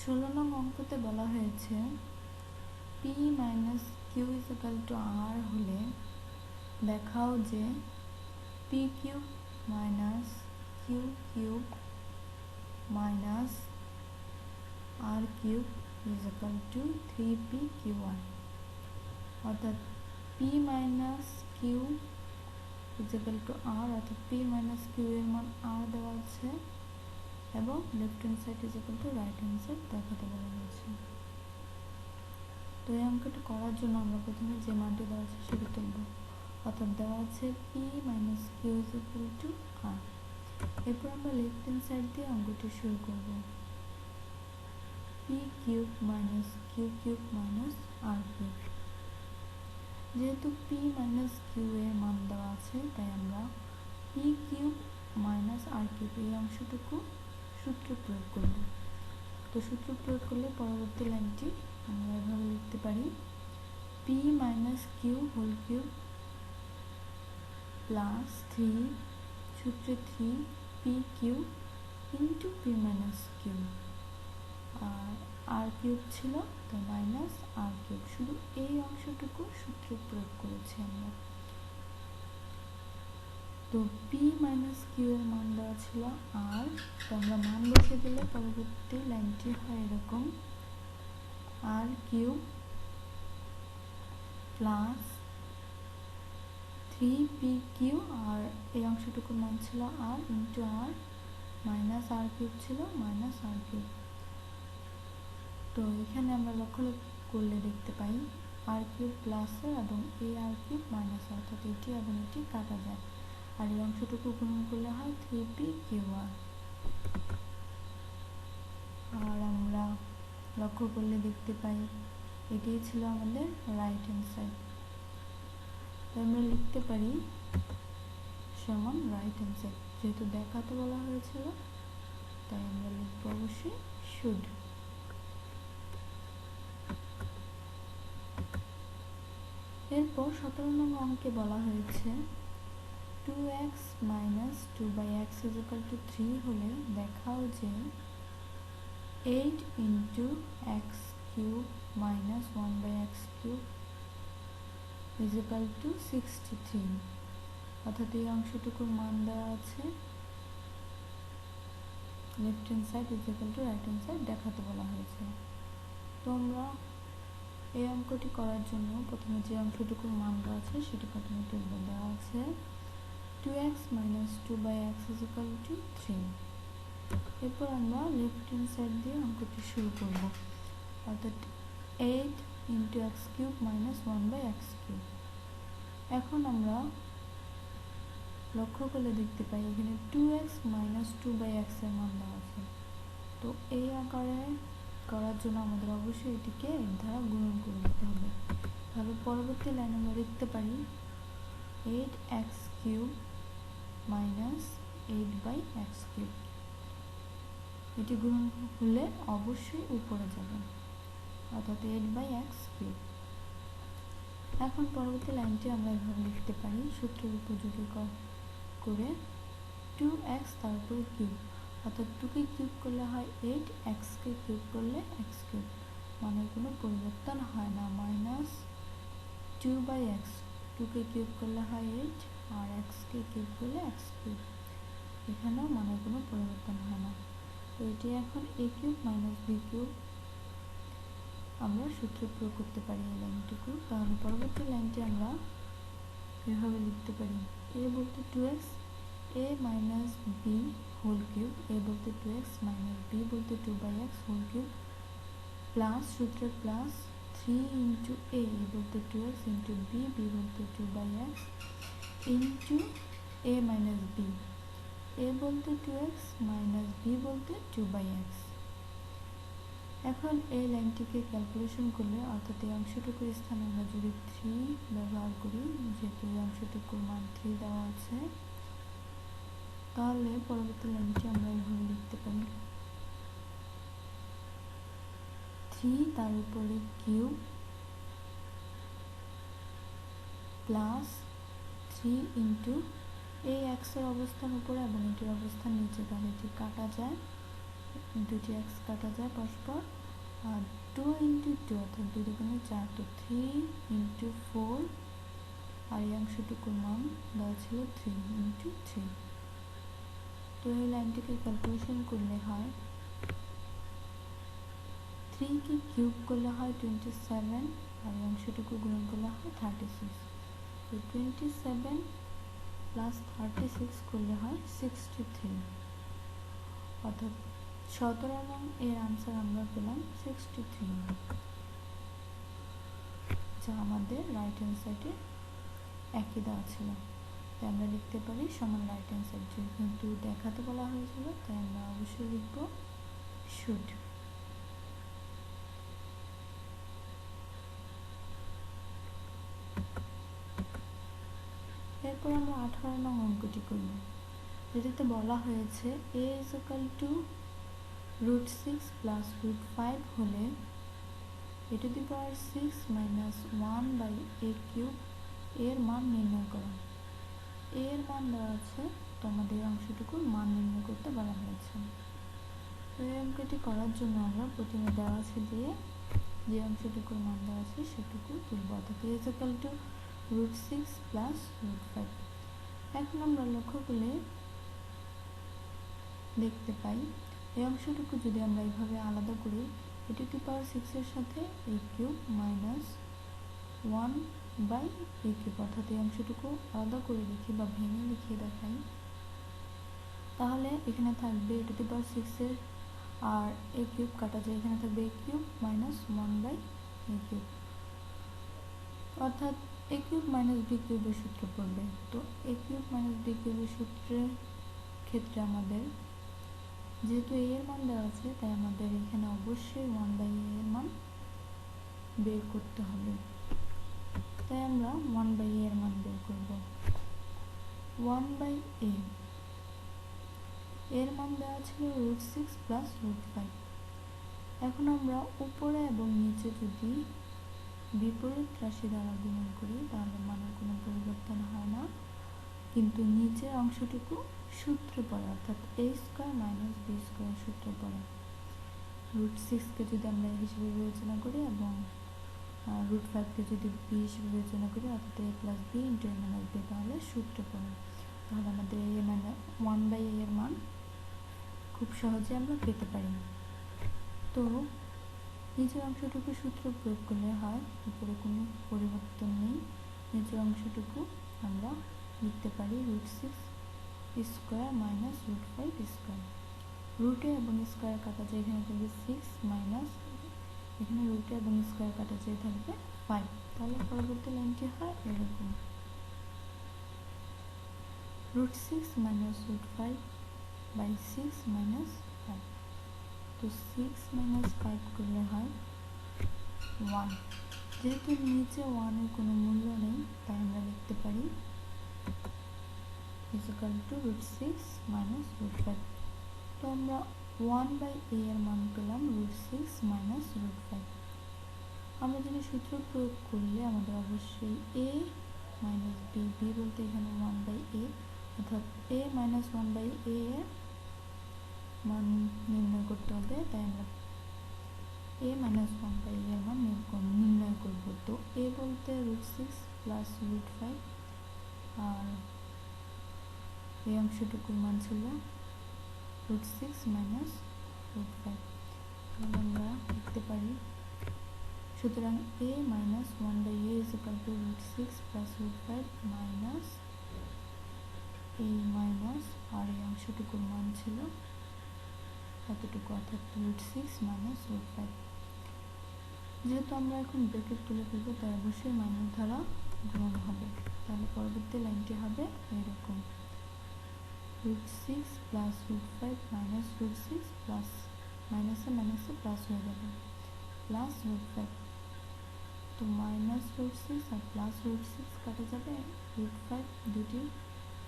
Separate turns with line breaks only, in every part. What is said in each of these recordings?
16 নং অঙ্কতে বলা হয়েছে p minus Q equal to R হলে দেখাও যে p cube minus Q cube minus R cube equal to 3p Q R, অর্থাৎ p minus Q equal to R, অর্থাৎ p minus Q এর মান আর দেওয়া আছে এবং left hand side equal to right hand side দেখাতে বলা হয়েছে। তো এই অঙ্কটা করার জন্য আমরা প্রথমে যে মানটি দেওয়া আছে সেটা তুলব, অর্থাৎ দেওয়া আছে p minus Q equal to R. এরপর আমরা লেফট হ্যান্ড সাইড দিয়ে অঙ্কটি শুরু করব। p cube minus Q cube minus R cube, যেহেতু p মাইনাস কিউ এর মান দেওয়া আছে তাই আমরা p cube minus R cube এই অংশটুকু সূত্র প্রয়োগ করব। তো সূত্র প্রয়োগ করলে পরবর্তী লাইনটি আমরা এভাবে লিখতে পারি p minus Q whole cube plus 3 সূত্রে 3p Q into p minus Q, আর আর কিউব ছিল তো মাইনাস আর কিউব, শুধু এই অংশটুকু সূত্র প্রয়োগ করেছি আমরা। তো p মাইনাস কিউ এর মান দেওয়া ছিল আর, তো আমরা মান বসে দিলে পরবর্তী লাইনটি হয় এরকম আর কিউব প্লাস 3p কিউ, আর এই অংশটুকুর মান ছিল আর ইন্টু আর মাইনাস আর কিউব ছিল মাইনাস আর কিউব। তো এখানে আমরা লক্ষ্য করলে দেখতে পাই আর কিউব প্লাসের এবং এই আর কিউব মাইনাস, অর্থাৎ এটি এবং এটি কাটা যায়, আর এই অংশটুকু গুণন করলে হয় 3p কিউ আর। আর আমরা লক্ষ্য করলে দেখতে পাই এটিই ছিল আমাদের রাইট হ্যান্ড সাইড, তো আমরা লিখতে পারি সমান রাইট হ্যান্ড সাইড, যেহেতু দেখাতে বলা হয়েছিল তাই আমরা লিখব অবশ্যই শুড। এরপর 17 নং অঙ্কে বলা হয়েছে 2x minus 2/x equal to 3 হলে দেখাও যে 8 into x cube minus 1/x cube equal two 63, অর্থাৎ এই অংশটুকুর মান দেওয়া আছে left hand side equal to right hand side দেখাতে বলা হয়েছে। তো আমরা এই অঙ্কটি করার জন্য প্রথমে যে অংশটুকুর মান দেওয়া আছে সেটি প্রথমে তুলব। দেওয়া আছে 2x minus 2/x equal to 3। এরপর আমরা লেফট হ্যান্ড সাইড দিয়ে অঙ্কটি শুরু করব, অর্থাৎ 8 into x cube minus 1/x cube. এখন আমরা লক্ষ্য করলে দেখতে পাই এখানে 2x মাইনাস 2/x এর মান দেওয়া আছে, তো এই আকারে করার জন্য আমাদের অবশ্যই এটিকে এর দ্বারা গুণন করে দিতে হবে। তাহলে পরবর্তী লাইন আমরা লিখতে পারি 8x cube minus 8/x cube, এটি গুণন হলে অবশ্যই উপরে যাবে, অর্থাৎ 8/x কিউব। এখন পরবর্তী লাইনটি আমরা এভাবে লিখতে পারি সূত্রের উপযোগী করে 2x তারপর কিউব, অর্থাৎ 2কে কিউব করলে হয় 8, xকে কিউব করলে x কিউব, মানে কোনো পরিবর্তন হয় না, মাইনাস 2/x, 2কে কিউব করলে হয় 8 আর xকে কিউব করলে x কিউব, এখানেও মানে কোনো পরিবর্তন হয় না। তো এটি এখন a cube minus b cube আমরা সূত্র প্রয়োগ করতে পারি এই লাইনটুকু। তাহলে পরবর্তী লাইনটি আমরা এভাবে লিখতে পারি a বলতে 2x a minus b whole cube, a বলতে 2x মাইনাস b বলতে 2/x হোল কিউব প্লাস সূত্রে প্লাস 3 ইন্টু a বলতে 2x ইন্টু b বলতে 2/x into a minus b, a বলতে 2x মাইনাস b বলতে 2/x। এখন এই লাইনটিকে ক্যালকুলেশন করলে, অর্থাৎ এই অংশটুকুর স্থানে আমরা যদি 3 ব্যবহার করি, যেহেতু এই অংশটুকুর মান 3 দেওয়া আছে, তাহলে পরবর্তী লাইনটি আমরা এইভাবে লিখতে পারি 3 তার উপরে কিউব প্লাস 3 ইন্টু এই এক্সের অবস্থান উপরে এবং এটির অবস্থান নিচে, তাহলে এটি কাটা যায় দুটি এক্স কাটা যায় পরস্পর, আর 2 ইন্টু 2 অর্থাৎ 2 দুগুণে 4, তো 3 ইন্টু 4, আর এই অংশটুকুর মান দেওয়া ছিল 3 ইন্টু 3। তো এই লাইনটিকে ক্যালকুলেশন করলে হয় 3 কে কিউব করলে হয় 27, আর এই অংশটুকু গুণন করলে হয় 36। তো 27 প্লাস 36 করলে হয় 63, অর্থাৎ 17 নং এর আনসার আমরা পেলাম 63, যা আমাদের রাইট হ্যান্ড সাইডে একই দেওয়া ছিল। তাই আমরা লিখতে পারি সমান রাইট হ্যান্ড সাইড, যেহেতু দেখাতে বলা হয়েছিল তাই আমরা অবশ্যই লিখব শুড। এরপর আমরা 18 নং অঙ্কটি করব, যেটাতে বলা হয়েছে a = √6 প্লাস √5 হলে a⁻6 মাইনাস 1/a³ এর মান নির্ণয় করা। a এর মান দেওয়া আছে, তো আমাদের অংশটুকুর মান নির্ণয় করতে বলা হয়েছে। তো এই অঙ্কটি করার জন্য আমরা প্রথমে দেওয়া আছে দিয়ে যে অংশটুকুর মান দেওয়া আছে সেটুকু তুলব, অর্থাৎ a = √6 প্লাস √5। এখন আমরা লক্ষ্য করলে দেখতে পাই এই অংশটুকু যদি আমরা এইভাবে আলাদা করি, a⁻6 এর সাথে a³ মাইনাস 1/a³, অর্থাৎ এই অংশটুকু আলাদা করে লিখি বা ভেঙে লিখিয়ে দেখাই, তাহলে এখানে থাকবে a⁻6 এর আর a³ কাটা যায়, এখানে থাকবে a³ মাইনাস 1/a³, অর্থাৎ a³ মাইনাস b³ এর সূত্র পড়বে। তো a³ মাইনাস b³ এর সূত্রের ক্ষেত্রে আমাদের যেহেতু a এর মান দেওয়া আছে, তাই আমাদের এখানে অবশ্যই 1/a এর মান বের করতে হবে। তাই আমরা 1/a এর মান বের করব। 1/a এর মান দেওয়া ছিল √6 প্লাস √5। এখন আমরা উপরে এবং নিচে যদি বিপরীত রাশি দ্বারা গুণন করি তাহলে মানের কোনো পরিবর্তন হয় না, কিন্তু নিচের অংশটুকু সূত্রে পড়ে, অর্থাৎ a² মাইনাস b² সূত্রে পড়ে। √6 কে যদি আমরা a হিসেবে বিবেচনা করি এবং √5 কে যদি b হিসেবে বিবেচনা করি, অর্থাৎ a plus b into a minus b, তাহলে সূত্রে পড়ে। তাহলে আমাদের a মানে 1/a এর মান খুব সহজে আমরা পেতে পারি। তো নিচের অংশটুকু সূত্র প্রয়োগ করলে হয়, উপরে কোনো পরিবর্তন নেই। নিচের অংশটুকু আমরা লিখতে পারি √6² মাইনাস √5²। রুটে এবং স্কোয়ার কাটা যায়, এখানে থাকবে 6 মাইনাস, এখানে রুটে এবং স্কোয়ার কাটা যায় থাকবে 5। তাহলে পরবর্তী লাইনটি হয় এরকম √6 মাইনাস √5/6 মাইনাস 5। তো 6 মাইনাস 5 করলে হয় 1। যেহেতু নিচে 1 এর কোনো মূল্য নেই, তাই আমরা লিখতে পারি √6 মাইনাস √5। তো আমরা 1/a এর মান পেলাম √6 মাইনাস √5। আমরা যদি সূত্র প্রয়োগ করলে আমাদের অবশ্যই a মাইনাস b, b বলতে এখানে 1/a, অর্থাৎ a মাইনাস 1/a এর মান নির্ণয় করতে হবে। তাই আমরা a মাইনাস 1/a এর মান নির্ণয় করব। তো a বলতে √6 প্লাস √5, আর এই অংশটুকুর মান ছিল √6 মাইনাস √5। তাহলে আমরা লিখতে পারি, সুতরাং a minus 1/a = √6 plus √5 minus a minus, আর এই অংশটুকুর মান ছিল এতটুকু, অর্থাৎ √6 মাইনাস √5। যেহেতু আমরা এখন ব্র্যাকেট তুলে ফেলব, তাই অবশ্যই মাইনাস দ্বারা গুণন হবে। তাহলে পরবর্তী লাইনটি হবে এরকম √6 প্লাস √5 মাইনাস √6 প্লাস মাইনাসে মাইনাসে প্লাস হয়ে যাবে প্লাস √5। তো মাইনাস √6 আর প্লাস √6 কাটা যাবে, √5 দুটি,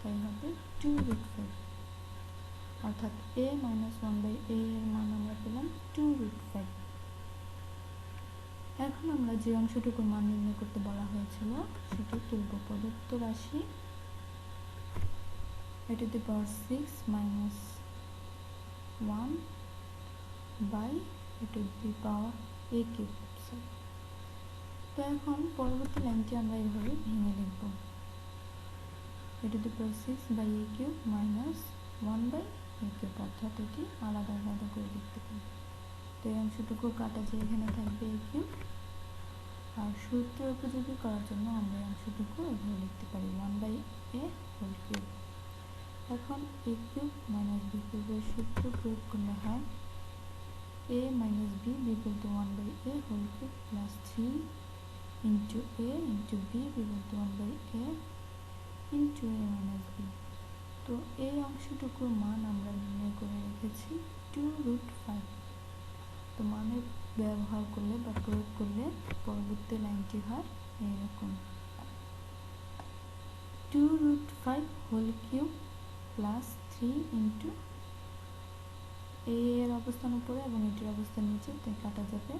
তাই হবে 2√5, অর্থাৎ a মাইনাস 1/a এর মান আমরা পেলাম 2√5। এখন আমরা যে অংশটুকুর মান নির্ণয় করতে বলা হয়েছিল সেটি তুলব। প্রদত্ত রাশি a⁻6 minus 1 by A to the power A cube. তো এখন পরবর্তী লাইনটি আমরা এইভাবে ভেঙে লিখব, A to the power 6 by A cube minus 1 by A cube, অর্থাৎ এটি আলাদা আলাদা করে লিখতে পারি। তো এই অংশটুকু কাটা যায়, এখানে থাকবে এ কিউব, আর সূত্র উপযোগী করার জন্য আমরা এই অংশটুকু এভাবে লিখতে পারি 1 বাই এ হোল কিউব। এখন এ কিউব মাইনাস বি কিউবের সূত্র প্রয়োগ করলে হয় a minus b equal to 1 by a whole cube plus 3 into a into b equal to 1 by a into a minus b। তো এই অংশটুকুর মান আমরা নির্ণয় করে রেখেছি 2√5। তো মানের ব্যবহার করলে বা প্রয়োগ করলে পরবর্তী লাইনটি হয় এইরকম 2√5 হোল কিউব প্লাস 3 ইন্টু এর অবস্থান উপরে এবং এটির অবস্থান নিচে, তাই কাটা যাবে।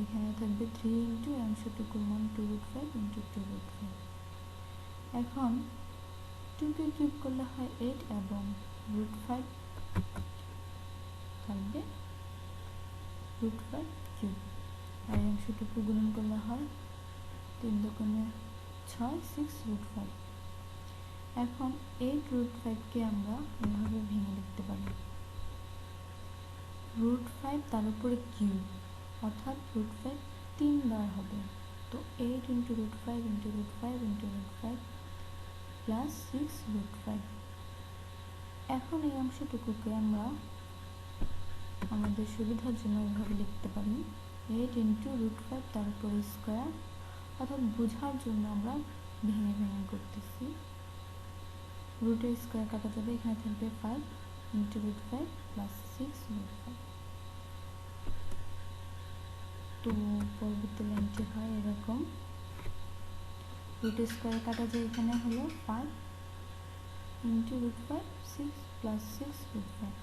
এখানে থাকবে 3 ইন্টু অংশটুকুর মান 2√5 ইন্টু 2√5। এখন 2কে কিউব করলে হয় 8 এবং √5 থাকবে √5 কিউব, আর এই অংশটুকু গুণন করলে হয় 3 দুগুণে 6 6√5। এখন 8√5কে আমরা এভাবে ভেঙে লিখতে পারি √5 তার উপরে কিউব, অর্থাৎ √5 3 বার হবে। তো 8 ইন্টু √5 ইন্টু √5 ইন্টু √5 প্লাস 6√5। এখন এই অংশটুকুকে আমরা আমাদের সুবিধার জন্য এভাবে লিখতে পারি 8 ইন্টু √5 তার উপরে স্কোয়ার, অর্থাৎ বোঝার জন্য আমরা ভেঙে ভেঙে করতেছি। রুটের স্কোয়ার কাটা যাবে, এখানে থাকবে 5 ইন্টু √5 প্লাস 6√5। তো পরবর্তী লাইনটি হয় এরকম, রুটের স্কোয়ার কাটা যায়, এখানে হলো 5 ইন্টু √5 6 প্লাস 6√5।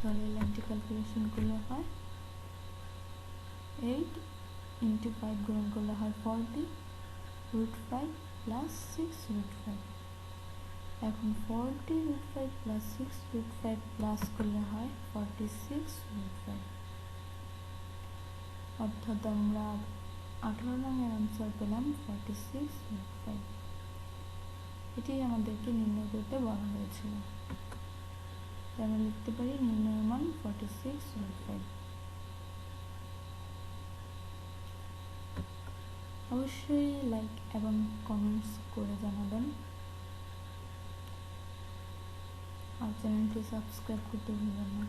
তাহলে এই লাইনটি ক্যালকুলেশন করলে হয় 8 ইন্টু 5 গুণন করলে হয় 40 √5 প্লাস 6√5। এখন 40√5 প্লাস 6√5 প্লাস করলে হয় 46√5, অর্থাৎ আমরা 18 নংয়ের আনসার পেলাম 46√5। এটি আমাদেরকে নির্ণয় করতে বলা হয়েছিল, তাই আমরা লিখতে পারি নির্ণয়ের মান 46√5। অবশ্যই লাইক এবং কমেন্টস করে জানাবেন, আর চ্যানেলটি সাবস্ক্রাইব করতে ভুলবেন না।